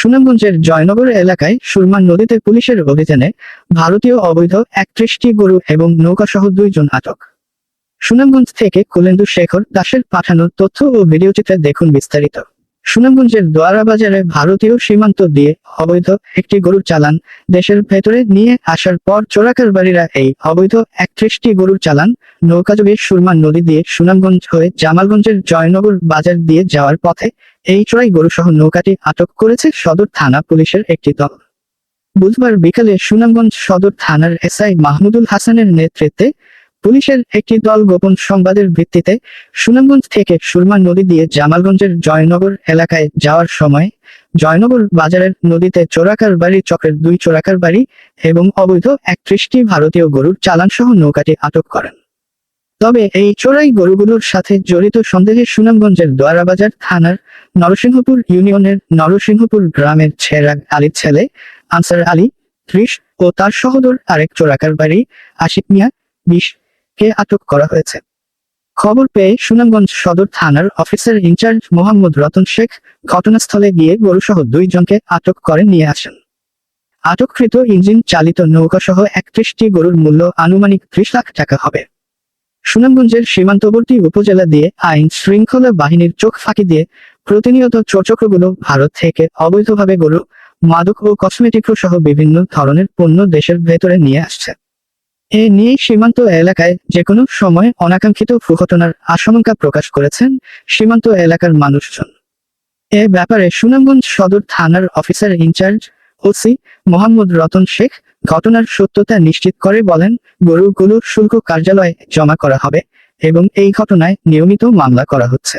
সুনামগঞ্জের জয়নগর এলাকায় সুরমা নদীতে পুলিশের অভিযানে ভারতীয় অবৈধ 31টি গরু এবং নৌকাসহ 2 জন আটক। সুনামগঞ্জ থেকে কুলেন্দু শেখর দাসের পাঠানো তথ্য ও ভিডিওচিত্রে দেখুন বিস্তারিত। সুনামগঞ্জের দোয়ারা বাজারে ভারতীয় সীমান্ত দিয়ে অবৈধ একটি গরুর চালান দেশের ভেতরে নিয়ে আসার পর চোরাকারবারীরা এই অবৈধ 31টি গরুর চালান নৌকাযোগে সুরমা নদী দিয়ে সুনামগঞ্জ হয়ে জামালগঞ্জের জয়নগর বাজার দিয়ে যাওয়ার পথে এই চোরাই গরুসহ নৌকাটি আটক করেছে সদর থানা পুলিশের একটি দল। বুধবার বিকালে সুনামগঞ্জ সদর থানার এসআই মাহমুদুল হাসানের নেতৃত্বে পুলিশের একটি দল গোপন সংবাদের ভিত্তিতে সুনামগঞ্জ থেকে সুরমা নদী দিয়ে জামালগঞ্জের জয়নগর এলাকায় যাওয়ার সময় জয়নগর বাজারের নদীতে চোরাকারবারি চক্রের 2 চোরাকারবারি এবং অবৈধ 31টি ভারতীয় গরুর চালানসহ নৌকাটি আটক করেন। তবে এই চোরাই গরুগুলোর সাথে জড়িত সন্দেহে সুনামগঞ্জের দোয়ারাবাজার থানার নরসিংহপুর ইউনিয়নের নরসিংহপুর গ্রামের ছেরাগ আলীর ছেলে আনসার আলী 30 ও তার সহোদর আরেক চোরাকারবারি আশিক মিয়া 20 কে আটক করা হয়েছে। খবর পেয়ে সুনামগঞ্জ সদর থানার অফিসার ইনচার্জ মোহাম্মদ রতন শেখ ঘটনাস্থলে গিয়ে গরুসহ 2 জনকে আটক করে নিয়ে আসেন। আটককৃত ইঞ্জিন চালিত নৌকাসহ 31টি গরুর মূল্য আনুমানিক 30 লাখ টাকা হবে। সুনামগঞ্জের সীমান্তবর্তী উপজেলা দিয়ে আইন শৃঙ্খলা বাহিনীর চোখ ফাঁকি দিয়ে প্রতিনিয়ত চোরচক্রগুলো ভারত থেকে অবৈধভাবে গরু, মাদক ও কসমেটিক সহ বিভিন্ন ধরনের পণ্য দেশের ভেতরে নিয়ে আসছে। এ নিয়ে সীমান্ত এলাকায় যেকোনো সময় অনাকাঙ্ক্ষিত দুর্ঘটনার আশঙ্কা প্রকাশ করেছেন সীমান্ত এলাকার মানুষজন। এ ব্যাপারে সুনামগঞ্জ সদর থানার officer in charge OC Mohammad Ratan Sheikh ঘটনার সত্যতা নিশ্চিত করে বলেন, গরুগুলো শুল্ক কার্যালয়ে জমা করা হবে এবং এই ঘটনায় নিয়মিত মামলা করা হচ্ছে।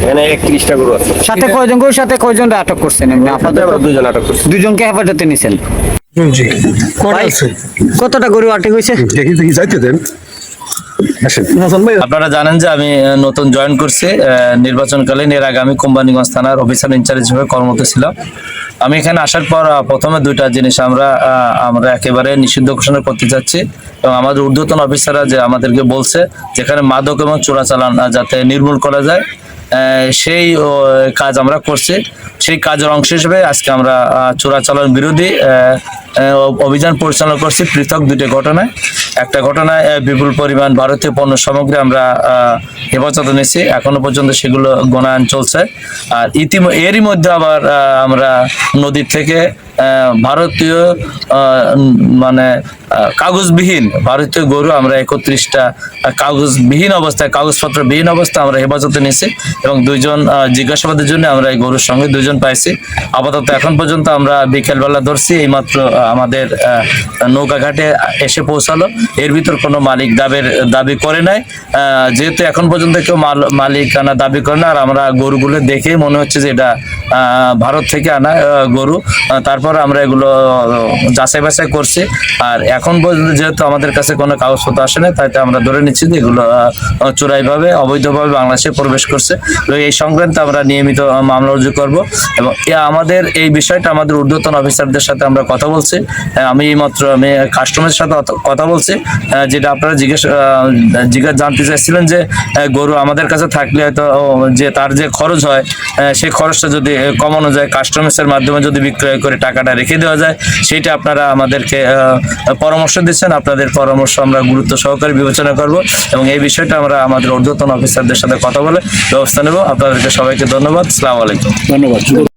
এখানে 31টা গরু আছে। সাথে কয়জন গরুর সাথে কয়জন আটক করছেন? এমনি আপাতত 2 জন আটক করছে। 2 জনকে হেফাজতে নিছেন। জি ভাই, কতটা গরু আটক হয়েছে? দেখি যাইতে দেন। আপনারা জানেন যে আমি নতুন জয়েন করছি নির্বাচনকালীন। এর আগে আমি কোম্পানিগঞ্জ থানার অফিসার ইনচার্জ হিসেবে কর্মরত ছিলাম। আমি এখানে আসার পর প্রথমে 2টা জিনিস আমরা একেবারে নিষিদ্ধ ঘোষণা করতে চাচ্ছি এবং আমাদের ঊর্ধ্বতন অফিসাররা যে আমাদেরকে বলছে যেখানে মাদক এবং চোরাচালান যাতে নির্মূল করা যায় সেই কাজ আমরা করছি। সেই কাজের অংশ হিসেবে আজকে আমরা চোরাচালান বিরোধী অভিযান পরিচালনা করছি পৃথক 2টি ঘটনায়। একটা ঘটনায় বিপুল পরিমাণ ভারতীয় পণ্য সামগ্রী আমরা হেফাজতে নিয়েছি, এখনো পর্যন্ত সেগুলো গণায়ন চলছে। আর এরই মধ্যে আবার আমরা নদীর থেকে ভারতীয় মানে কাগজবিহীন ভারতীয় গরু আমরা 31টা কাগজবিহীন অবস্থায় কাগজপত্রবিহীন অবস্থায় আমরা হেফাজতে নিয়েছি এবং 2 জন জিজ্ঞাসাবাদের জন্য আমরা এই গরুর সঙ্গে 2 জন পাইছি। আপাতত এখন পর্যন্ত আমরা বিকেলবেলা ধরছি, এইমাত্র আমাদের নৌকা ঘাটে এসে পৌঁছালো। এর ভিতর কোনো মালিক দাবি করে নাই, যেহেতু এখন পর্যন্ত কেউ মালিকানা দাবি করে না। আর আমরা গরুগুলো দেখেই মনে হচ্ছে যে এটা ভারত থেকে আনা গরু। তারপর আমরা এগুলো যাচাই বাছাই করছি। আর এখন পর্যন্ত যেহেতু আমাদের কাছে কোনো কাগজপত্র আসে না, তাই আমরা ধরে নিচ্ছি যে এগুলো চোরাইভাবে অবৈধভাবে বাংলাদেশে প্রবেশ করছে। এই সংক্রান্তে আমরা নিয়মিত মামলা রুজু করব এবং আমাদের এই বিষয়টা আমাদের ঊর্ধ্বতন অফিসারদের সাথে আমরা কথা বলছি। আমি কাস্টমারের সাথে কথা বলছি, যেটা আপনারা জিজ্ঞাসা জানতে চাইছিলেন যে গরু আমাদের কাছে থাকলে হয়তো যে তার যে খরচ হয় সেই খরচটা যদি কমানো যায়, কাস্টমার্সের মাধ্যমে যদি বিক্রয় করে টাকাটা রেখে দেওয়া যায়, সেইটা আপনারা আমাদেরকে পরামর্শ দিচ্ছেন। আপনাদের পরামর্শ আমরা গুরুত্ব সহকারে বিবেচনা করব এবং এই বিষয়টা আমরা আমাদের ঊর্ধ্বতন অফিসারদের সাথে কথা বলে ব্যবস্থা নেব। আপনাদেরকে সবাইকে ধন্যবাদ। আসসালামু আলাইকুম। ধন্যবাদ।